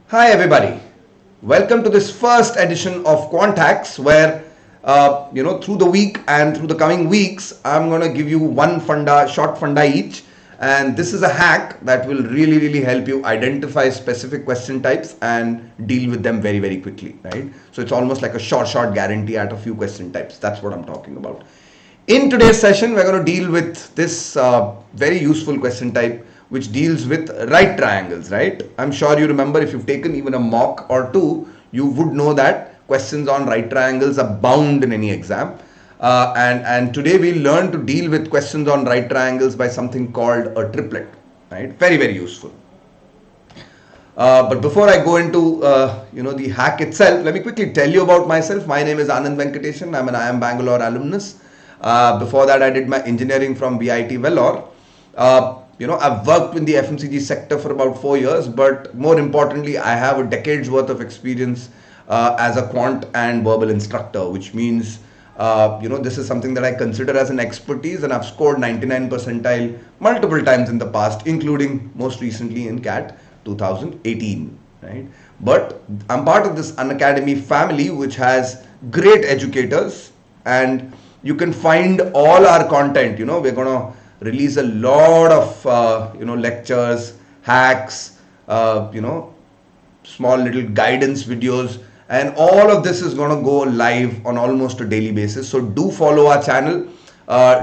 Hi everybody. Welcome to this first edition of Quantax where through the week and through the coming weeks I'm going to give you one short funda each, and this is a hack that will really help you identify specific question types and deal with them very quickly, right? So it's almost like a short guarantee at a few question types. That's what I'm talking about. In today's session, we're going to deal with this very useful question type which deals with right triangles, right? I'm sure you remember, if you've taken even a mock or two, you would know that questions on right triangles are bound in any exam. And today we'll learn to deal with questions on right triangles by something called a triplet, right? Very useful. But before I go into the hack itself, let me quickly tell you about myself. My name is Anand Venkatesan. I'm an IIM Bangalore alumnus. Before that, I did my engineering from BIT Vellore. I've worked in the FMCG sector for about 4 years, but more importantly, I have a decade's worth of experience as a quant and verbal instructor, which means this is something that I consider as an expertise, and I've scored 99 percentile multiple times in the past, including most recently in CAT 2018, right? But I'm part of this Unacademy family, which has great educators, and you can find all our content. We're gonna release a lot of lectures, hacks, small little guidance videos, and all of this is going to go live on almost a daily basis. So do follow our channel,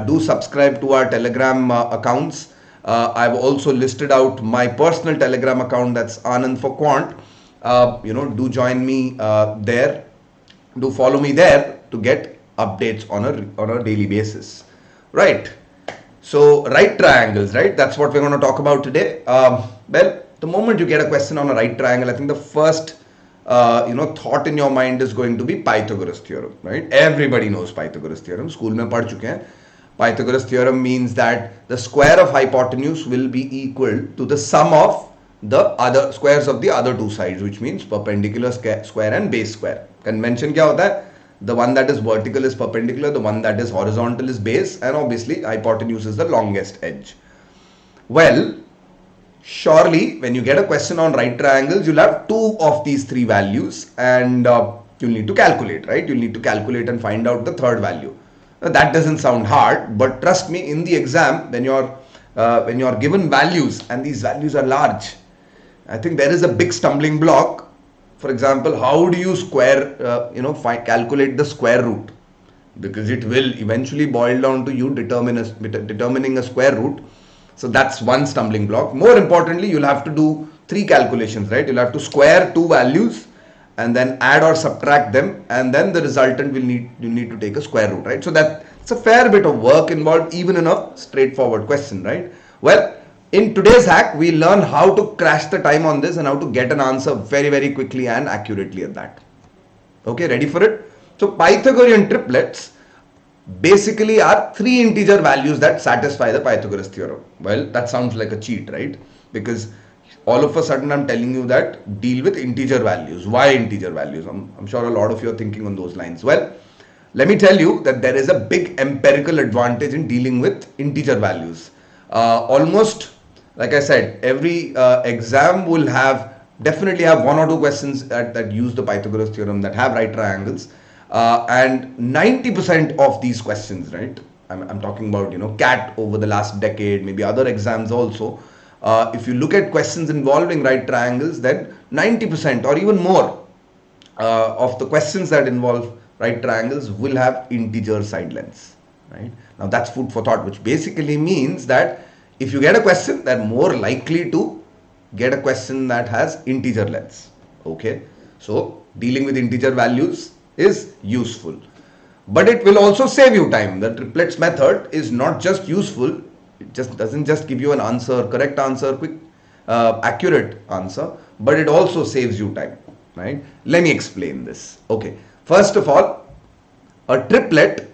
do subscribe to our Telegram accounts. I've also listed out my personal Telegram account, that's Anand for Quant. Do join me there, do follow me there to get updates on a daily basis, right? So right triangles, right? That's what we're going to talk about today. Well, the moment you get a question on a right triangle, I think the first thought in your mind is going to be Pythagoras theorem, right? Everybody knows Pythagoras theorem. School mein pad chuke hain. Pythagoras theorem means that the square of hypotenuse will be equal to the sum of the other squares of the other two sides, which means perpendicular square and base square. Convention kya hota hai? The one that is vertical is perpendicular, the one that is horizontal is base, and obviously hypotenuse is the longest edge. Well, surely when you get a question on right triangles, you'll have two of these three values, and you'll need to calculate, right? You'll need to calculate and find out the third value. Now, that doesn't sound hard, but trust me, in the exam, when you're given values and these values are large, I think there is a big stumbling block. For example, how do you calculate the square root? Because it will eventually boil down to you determining a square root. So that's one stumbling block. More importantly, you'll have to do three calculations, right? You'll have to square two values and then add or subtract them, and then the resultant you need to take a square root, right? So that's a fair bit of work involved even in a straightforward question, right? Well, in today's hack, we learn how to crash the time on this and how to get an answer very quickly and accurately at that. Okay, ready for it? So Pythagorean triplets basically are three integer values that satisfy the Pythagoras theorem. Well, that sounds like a cheat, right? Because all of a sudden I'm telling you that deal with integer values. Why integer values? I'm sure a lot of you are thinking on those lines. Well, let me tell you that there is a big empirical advantage in dealing with integer values. Almost, like I said, every exam will definitely have one or two questions that use the Pythagoras theorem, that have right triangles, and 90% of these questions, right? I'm talking about CAT over the last decade, maybe other exams also. If you look at questions involving right triangles, then 90% or even more of the questions that involve right triangles will have integer side lengths, right? Now that's food for thought, which basically means that if you get a question, they're more likely to get a question that has integer lengths. Okay, so dealing with integer values is useful, but it will also save you time. The triplets method is not just useful, it just doesn't just give you an answer, correct answer, quick, accurate answer, but it also saves you time, right? Let me explain this. Okay, first of all, a triplet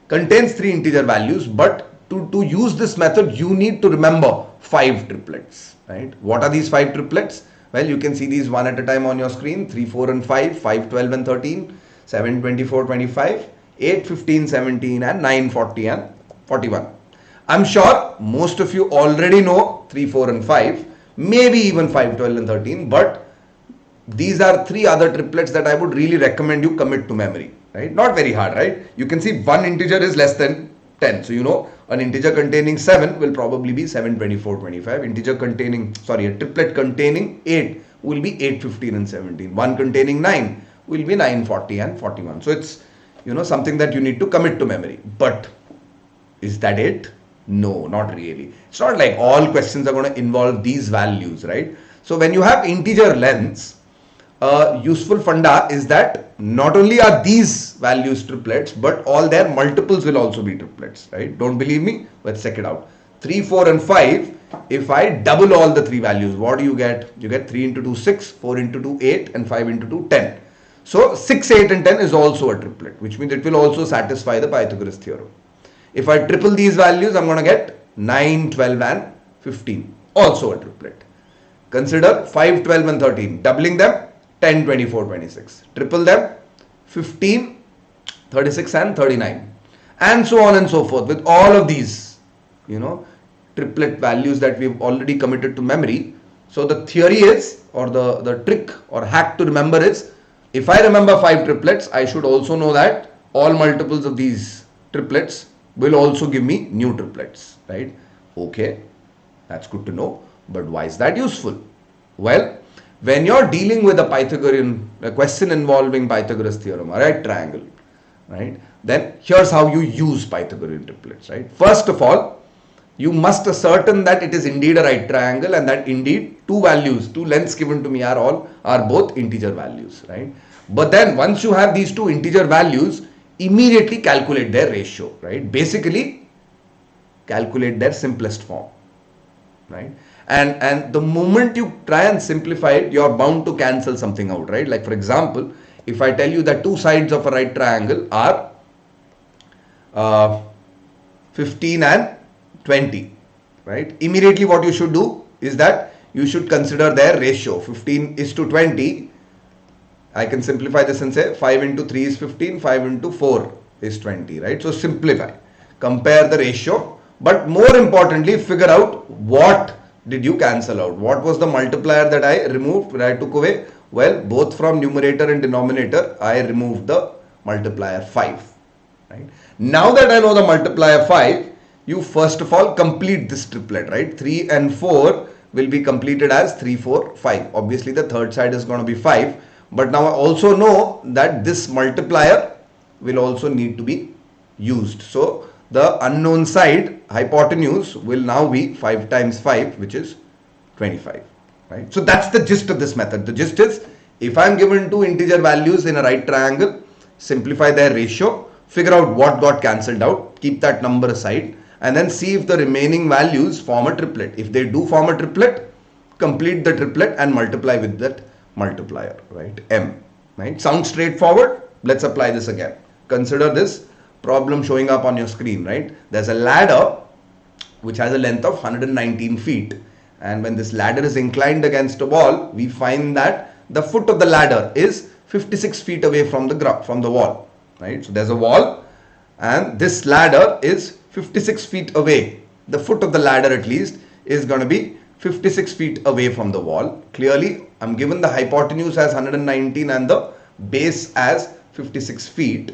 contains three integer values, but to use this method, you need to remember 5 triplets, right? What are these 5 triplets? Well, you can see these one at a time on your screen: 3, 4, and 5, 5, 12, and 13, 7, 24, 25, 8, 15, 17, and 9, 40, and 41. I'm sure most of you already know 3, 4, and 5, maybe even 5, 12, and 13, but these are three other triplets that I would really recommend you commit to memory, right? Not very hard, right? You can see one integer is less than 10. So you know an integer containing 7 will probably be 7, 24, 25. A triplet containing 8 will be 8, 15 and 17. One containing 9 will be 9, 40 and 41. So it's, something that you need to commit to memory. But is that it? No, not really. It's not like all questions are going to involve these values, right? So when you have integer lengths, useful funda is that not only are these values triplets, but all their multiples will also be triplets, right? Don't believe me? Let's check it out. 3, 4 and 5, if I double all the three values, what do you get? You get 3 into 2, 6, 4 into 2, 8 and 5 into 2, 10. So 6, 8 and 10 is also a triplet, which means it will also satisfy the Pythagoras theorem. If I triple these values, I'm going to get 9, 12 and 15, also a triplet. Consider 5, 12 and 13, doubling them 10, 24, 26. Triple them 15, 36 and 39. And so on and so forth with all of these, triplet values that we've already committed to memory. So the theory is, or the trick or hack to remember is, if I remember 5 triplets, I should also know that all multiples of these triplets will also give me new triplets, right? Okay, that's good to know. But why is that useful? Well, when you're dealing with a question involving Pythagoras theorem, a right triangle, right? Then here's how you use Pythagorean triplets, right? First of all, you must ascertain that it is indeed a right triangle and that indeed two lengths given to me are both integer values, right? But then once you have these two integer values, immediately calculate their ratio, right? Basically, calculate their simplest form, right? And the moment you try and simplify it, you're bound to cancel something out, right? Like for example, if I tell you that two sides of a right triangle are 15 and 20, right? Immediately what you should do is that you should consider their ratio. 15 is to 20. I can simplify this and say 5 into 3 is 15, 5 into 4 is 20, right? So simplify, compare the ratio, but more importantly, figure out what did you cancel out? What was the multiplier that I removed, that I took away? Well, both from numerator and denominator, I removed the multiplier 5, right? Now that I know the multiplier 5, you first of all complete this triplet, right? 3 and 4 will be completed as 3, 4, 5. Obviously, the third side is going to be 5. But now I also know that this multiplier will also need to be used. So the unknown side, hypotenuse, will now be 5 times 5, which is 25. Right? So that's the gist of this method. The gist is, if I'm given two integer values in a right triangle, simplify their ratio, figure out what got cancelled out, keep that number aside, and then see if the remaining values form a triplet. If they do form a triplet, complete the triplet and multiply with that multiplier, right? M, right? Sounds straightforward. Let's apply this again. Consider this problem showing up on your screen, right? There's a ladder which has a length of 119 feet. And when this ladder is inclined against a wall, we find that the foot of the ladder is 56 feet away from the wall, right? So there's a wall and this ladder is 56 feet away. The foot of the ladder at least is going to be 56 feet away from the wall. Clearly, I'm given the hypotenuse as 119 and the base as 56 feet.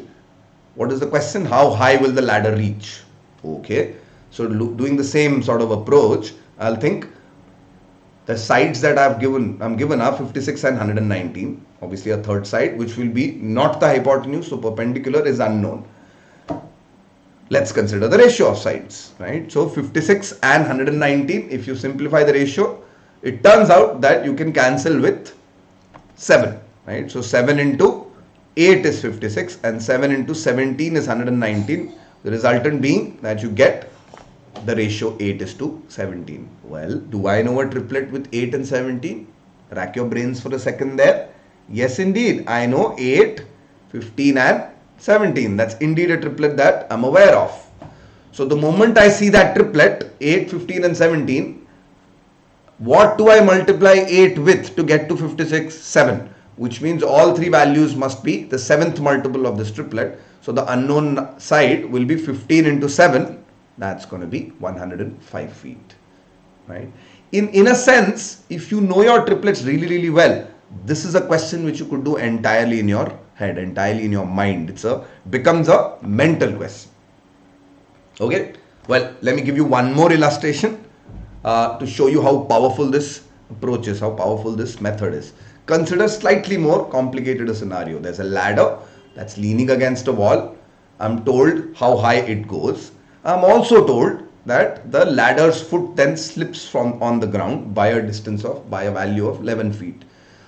What is the question? How high will the ladder reach? Okay, so doing the same sort of approach, I'll think the sides that I'm given are 56 and 119. Obviously, a third side, which will be not the hypotenuse, so perpendicular is unknown. Let's consider the ratio of sides, right? So 56 and 119, if you simplify the ratio, it turns out that you can cancel with 7, right? So 7 into 8 is 56 and 7 into 17 is 119. The resultant being that you get the ratio 8 is to 17. Well, do I know a triplet with 8 and 17? Rack your brains for a second there. Yes, indeed. I know 8, 15 and 17. That's indeed a triplet that I'm aware of. So the moment I see that triplet, 8, 15 and 17, what do I multiply 8 with to get to 56? 7. Which means all three values must be the 7th multiple of this triplet. So the unknown side will be 15 into 7. That's going to be 105 feet. Right? In a sense, if you know your triplets really, really well, This is a question which you could do entirely in your head, entirely in your mind. Becomes a mental question. Okay. Well, let me give you one more illustration to show you how powerful this approach is, how powerful this method is. Consider slightly more complicated a scenario. There's a ladder that's leaning against a wall. I'm told how high it goes. I'm also told that the ladder's foot then slips from on the ground by a value of 11 feet.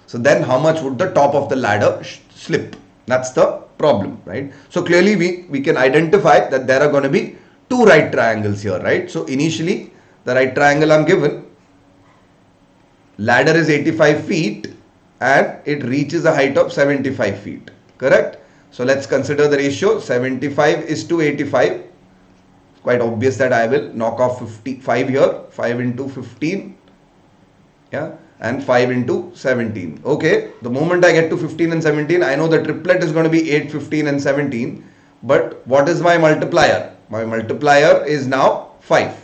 So then how much would the top of the ladder slip? That's the problem, right? So clearly we can identify that there are going to be two right triangles here, right? So initially the right triangle I'm given, ladder is 85 feet and it reaches a height of 75 feet, correct? So let's consider the ratio 75 is to 85. It's quite obvious that I will knock off 55 here, 5 into 15, yeah, and 5 into 17. Okay, the moment I get to 15 and 17, I know the triplet is going to be 8, 15 and 17. But what is my multiplier? My multiplier is now 5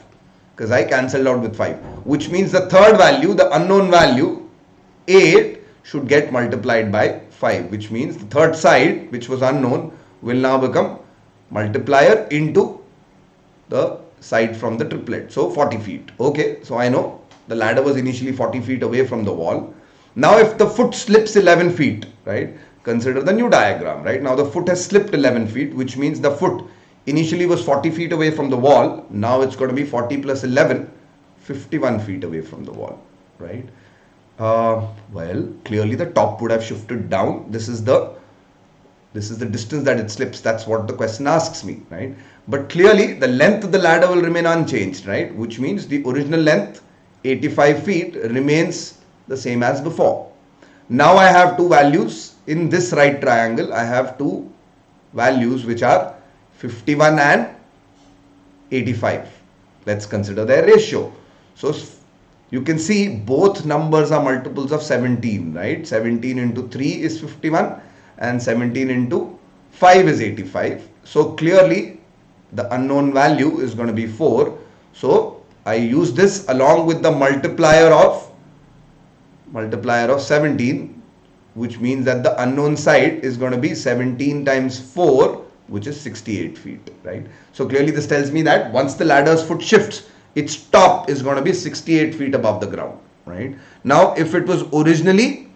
because I cancelled out with 5, which means the third value, the unknown value 8, should get multiplied by 5, which means the third side, which was unknown, will now become multiplier into the side from the triplet. So 40 feet. Okay, so I know the ladder was initially 40 feet away from the wall. Now if the foot slips 11 feet, right, consider the new diagram, right? Now the foot has slipped 11 feet, which means the foot initially was 40 feet away from the wall. Now it's going to be 40 plus 11, 51 feet away from the wall, right? Well, clearly the top would have shifted down. This is the distance that it slips. That's what the question asks me, right? But clearly the length of the ladder will remain unchanged, right? Which means the original length, 85 feet, remains the same as before. Now I have two values in this right triangle. I have two values which are 51 and 85. Let's consider their ratio. So you can see both numbers are multiples of 17, right? 17 into 3 is 51 and 17 into 5 is 85. So clearly the unknown value is going to be 4. So I use this along with the multiplier of 17, which means that the unknown side is going to be 17 times 4, which is 68 feet, right? So clearly this tells me that once the ladder's foot shifts, its top is going to be 68 feet above the ground, right? Now if it was originally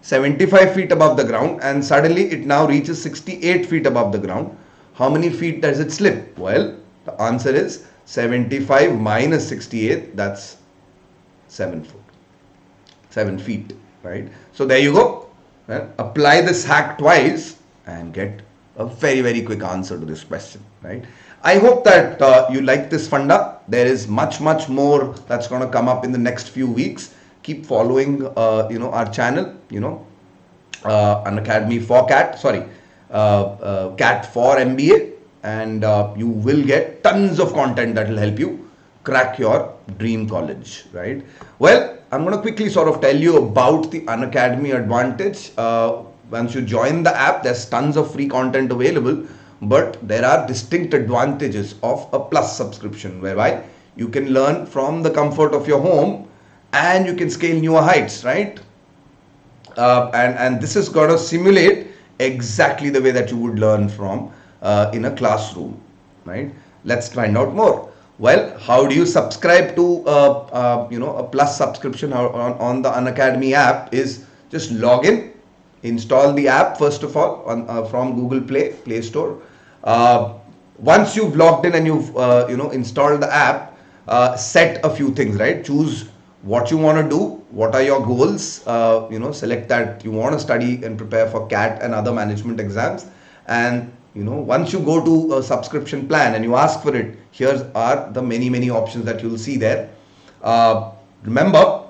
75 feet above the ground and suddenly it now reaches 68 feet above the ground, how many feet does it slip? Well, the answer is 75 minus 68, that's 7 feet, right? So there you go. Well, apply this hack twice and get a very, very quick answer to this question, right? I hope that you like this funda. There is much more that's going to come up in the next few weeks. Keep following, our channel, Unacademy for CAT, CAT for MBA, and you will get tons of content that will help you crack your dream college, right? Well, I'm going to quickly sort of tell you about the Unacademy advantage. Once you join the app, there's tons of free content available, but there are distinct advantages of a plus subscription whereby you can learn from the comfort of your home and you can scale newer heights, right? And this is going to simulate exactly the way that you would learn from in a classroom, right? Let's find out more. Well, how do you subscribe to a plus subscription on the Unacademy app? Is just log in, install the app first of all from Google Play Store. Once you've logged in and you've installed the app, set a few things, right? Choose what you want to do, what are your goals, select that you want to study and prepare for CAT and other management exams, and once you go to a subscription plan and you ask for it, here are the many options that you'll see there. Remember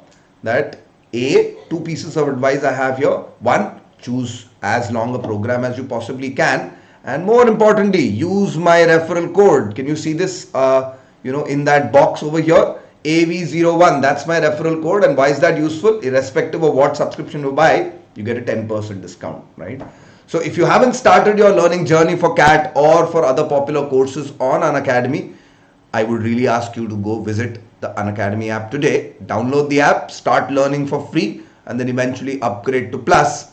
that two pieces of advice I have here. One, choose as long a program as you possibly can, and more importantly, use my referral code. Can you see this in that box over here? AV01, that's my referral code. And why is that useful? Irrespective of what subscription you buy, you get a 10% discount, right? So if you haven't started your learning journey for CAT or for other popular courses on Unacademy, I would really ask you to go visit the Unacademy app today. Download the app, start learning for free. and then eventually upgrade to Plus,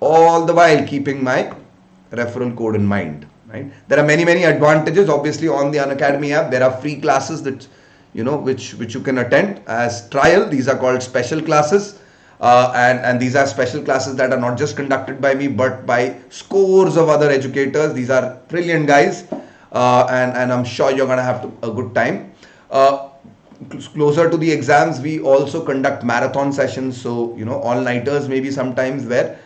all the while keeping my referral code in mind. Right? There are many advantages. Obviously, on the Unacademy app, there are free classes that which you can attend as trial. These are called special classes. And these are special classes that are not just conducted by me but by scores of other educators. These are brilliant guys, and I'm sure you're gonna have a good time. Closer to the exams, we also conduct marathon sessions, so all-nighters maybe sometimes, where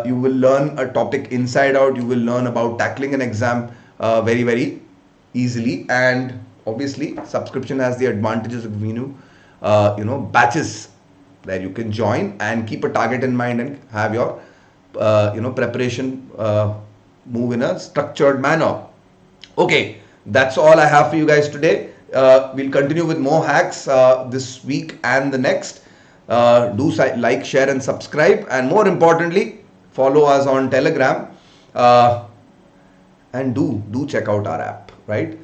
you will learn a topic inside out. You will learn about tackling an exam very easily. And obviously subscription has the advantages of batches that you can join and keep a target in mind and have your preparation move in a structured manner. Okay, that's all I have for you guys today. We'll continue with more hacks this week and the next. Do like, share and subscribe, and more importantly, follow us on Telegram, and do check out our app, right?